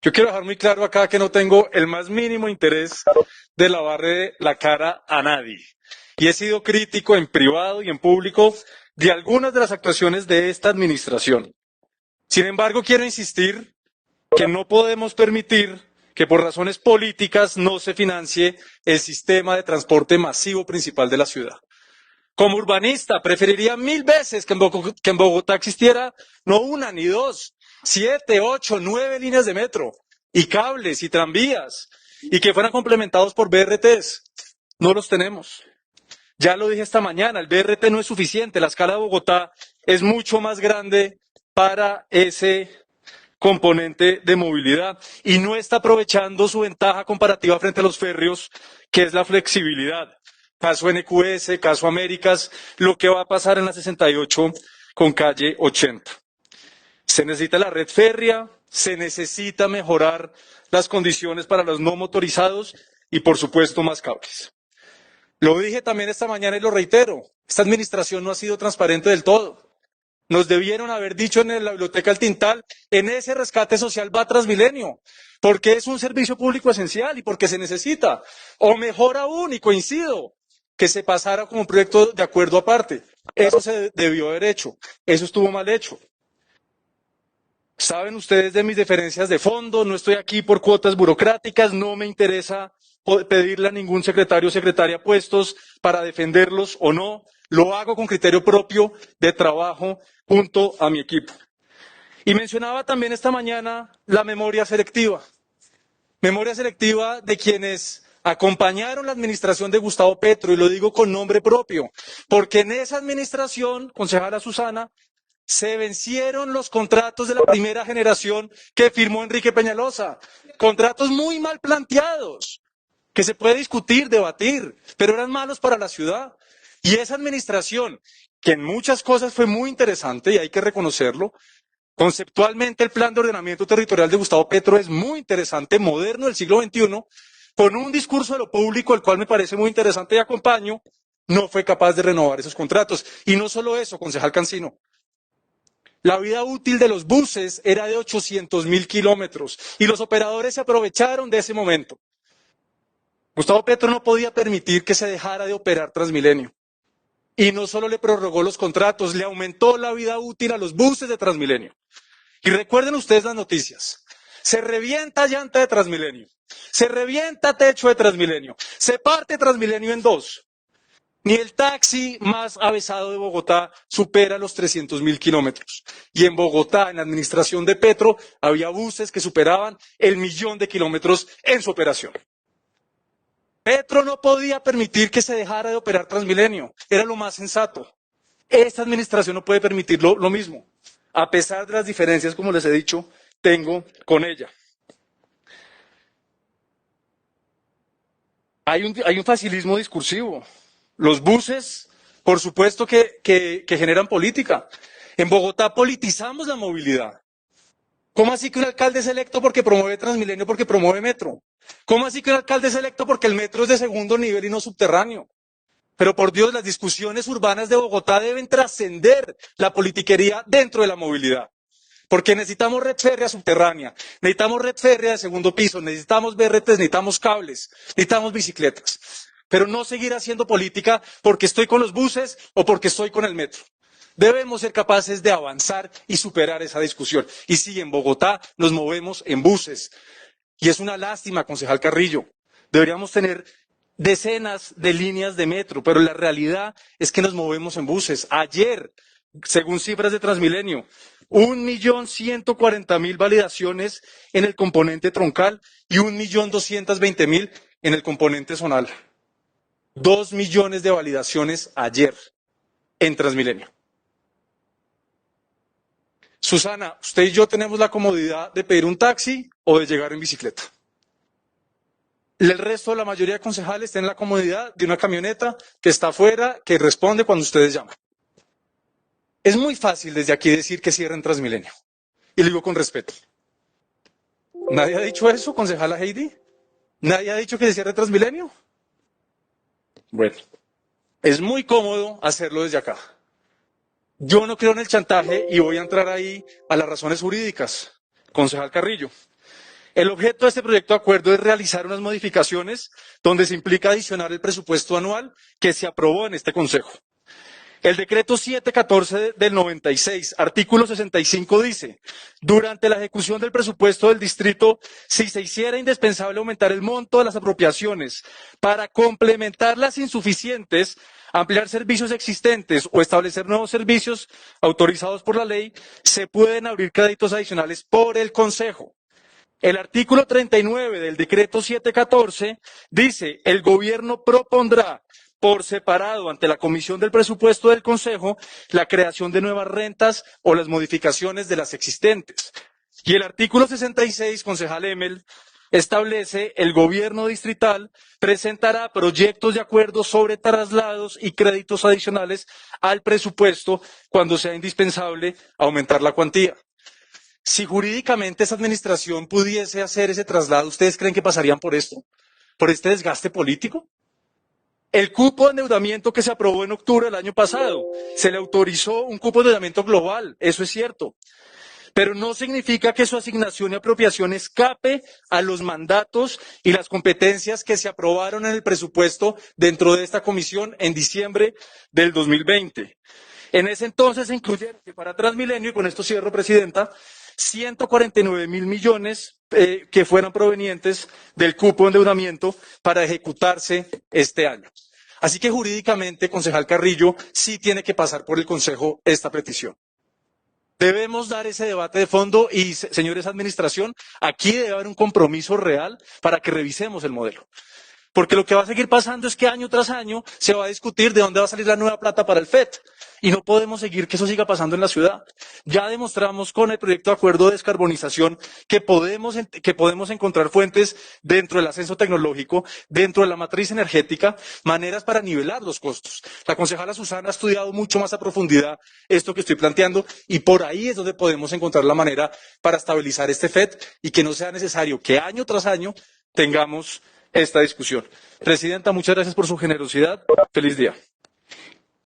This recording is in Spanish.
Yo quiero dejar muy claro acá que no tengo el más mínimo interés de lavarle la cara a nadie. Y he sido crítico en privado y en público de algunas de las actuaciones de esta administración. Sin embargo, quiero insistir que no podemos permitir que por razones políticas no se financie el sistema de transporte masivo principal de la ciudad. Como urbanista, preferiría mil veces que en Bogotá existiera no una ni dos, 7, 8, 9 líneas de metro, y cables y tranvías, y que fueran complementados por BRTs. No los tenemos. Ya lo dije esta mañana, el BRT no es suficiente, la escala de Bogotá es mucho más grande para ese componente de movilidad y no está aprovechando su ventaja comparativa frente a los férreos, que es la flexibilidad. Caso NQS, caso Américas, lo que va a pasar en la 68 con calle 80. Se necesita la red férrea, se necesita mejorar las condiciones para los no motorizados y, por supuesto, más cables. Lo dije también esta mañana y lo reitero, esta administración no ha sido transparente del todo. Nos debieron haber dicho en la biblioteca El Tintal, en ese rescate social va Transmilenio, porque es un servicio público esencial y porque se necesita. O mejor aún, y coincido, que se pasara como un proyecto de acuerdo aparte. Eso se debió haber hecho, eso estuvo mal hecho. Saben ustedes de mis diferencias de fondo, no estoy aquí por cuotas burocráticas, no me interesa pedirle a ningún secretario o secretaria puestos para defenderlos o no, lo hago con criterio propio de trabajo junto a mi equipo. Y mencionaba también esta mañana la memoria selectiva de quienes acompañaron la administración de Gustavo Petro, y lo digo con nombre propio, porque en esa administración, concejala Susana, se vencieron los contratos de la primera generación que firmó Enrique Peñalosa, contratos muy mal planteados, que se puede discutir, debatir, pero eran malos para la ciudad. Y esa administración, que en muchas cosas fue muy interesante y hay que reconocerlo, conceptualmente el plan de ordenamiento territorial de Gustavo Petro es muy interesante, moderno del siglo XXI, con un discurso de lo público, el cual me parece muy interesante y acompaño, no fue capaz de renovar esos contratos. Y no solo eso, concejal Cancino. La vida útil de los buses era de 800.000 kilómetros y los operadores se aprovecharon de ese momento. Gustavo Petro no podía permitir que se dejara de operar Transmilenio. Y no solo le prorrogó los contratos, le aumentó la vida útil a los buses de Transmilenio. Y recuerden ustedes las noticias. Se revienta llanta de Transmilenio, se revienta techo de Transmilenio, se parte Transmilenio en dos. Ni el taxi más avesado de Bogotá supera los 300.000 kilómetros. Y en Bogotá, en la administración de Petro, había buses que superaban el 1.000.000 de kilómetros en su operación. Petro no podía permitir que se dejara de operar Transmilenio. Era lo más sensato. Esta administración no puede permitirlo lo mismo, a pesar de las diferencias, como les he dicho, tengo con ella. Hay un facilismo discursivo. Los buses, por supuesto que generan política. En Bogotá politizamos la movilidad. ¿Cómo así que un alcalde es electo porque promueve Transmilenio, porque promueve metro? ¿Cómo así que un alcalde es electo porque el metro es de segundo nivel y no subterráneo? Pero por Dios, las discusiones urbanas de Bogotá deben trascender la politiquería dentro de la movilidad. Porque necesitamos red férrea subterránea, necesitamos red férrea de segundo piso, necesitamos BRTs, necesitamos cables, necesitamos bicicletas. Pero no seguir haciendo política porque estoy con los buses o porque estoy con el metro. Debemos ser capaces de avanzar y superar esa discusión. Y sí, en Bogotá nos movemos en buses. Y es una lástima, concejal Carrillo. Deberíamos tener decenas de líneas de metro, pero la realidad es que nos movemos en buses. Ayer, según cifras de Transmilenio, 1.140.000 validaciones en el componente troncal y 1.220.000 en el componente zonal. 2 millones de validaciones ayer en Transmilenio. Susana, usted y yo tenemos la comodidad de pedir un taxi o de llegar en bicicleta. El resto de la mayoría de concejales tienen la comodidad de una camioneta que está afuera, que responde cuando ustedes llaman. Es muy fácil desde aquí decir que cierren Transmilenio. Y lo digo con respeto. ¿Nadie ha dicho eso, concejala Heidi? ¿Nadie ha dicho que se cierre Transmilenio? Bueno, es muy cómodo hacerlo desde acá. Yo no creo en el chantaje y voy a entrar ahí a las razones jurídicas, concejal Carrillo. El objeto de este proyecto de acuerdo es realizar unas modificaciones donde se implica adicionar el presupuesto anual que se aprobó en este Consejo. El decreto 714 del 96, artículo 65 dice, durante la ejecución del presupuesto del distrito, si se hiciera indispensable aumentar el monto de las apropiaciones para complementar las insuficientes, ampliar servicios existentes o establecer nuevos servicios autorizados por la ley, se pueden abrir créditos adicionales por el Consejo. El artículo 39 del decreto 714 dice, el gobierno propondrá por separado ante la Comisión del Presupuesto del Consejo la creación de nuevas rentas o las modificaciones de las existentes. Y el artículo 66, concejal Emel, establece el gobierno distrital presentará proyectos de acuerdo sobre traslados y créditos adicionales al presupuesto cuando sea indispensable aumentar la cuantía. Si jurídicamente esa administración pudiese hacer ese traslado, ¿ustedes creen que pasarían por esto? ¿Por este desgaste político? El cupo de endeudamiento que se aprobó en octubre del año pasado, se le autorizó un cupo de endeudamiento global, eso es cierto, pero no significa que su asignación y apropiación escape a los mandatos y las competencias que se aprobaron en el presupuesto dentro de esta comisión en diciembre del 2020. En ese entonces se incluyeron que para Transmilenio, y con esto cierro, Presidenta, 149.000 millones que fueran provenientes del cupo de endeudamiento para ejecutarse este año. Así que jurídicamente, concejal Carrillo, sí tiene que pasar por el Consejo esta petición. Debemos dar ese debate de fondo y, señores administración, aquí debe haber un compromiso real para que revisemos el modelo. Porque lo que va a seguir pasando es que año tras año se va a discutir de dónde va a salir la nueva plata para el FED. Y no podemos seguir que eso siga pasando en la ciudad. Ya demostramos con el proyecto de acuerdo de descarbonización que podemos encontrar fuentes dentro del ascenso tecnológico, dentro de la matriz energética, maneras para nivelar los costos. La concejala Susana ha estudiado mucho más a profundidad esto que estoy planteando y por ahí es donde podemos encontrar la manera para estabilizar este FED y que no sea necesario que año tras año tengamos esta discusión. Presidenta, muchas gracias por su generosidad. Feliz día.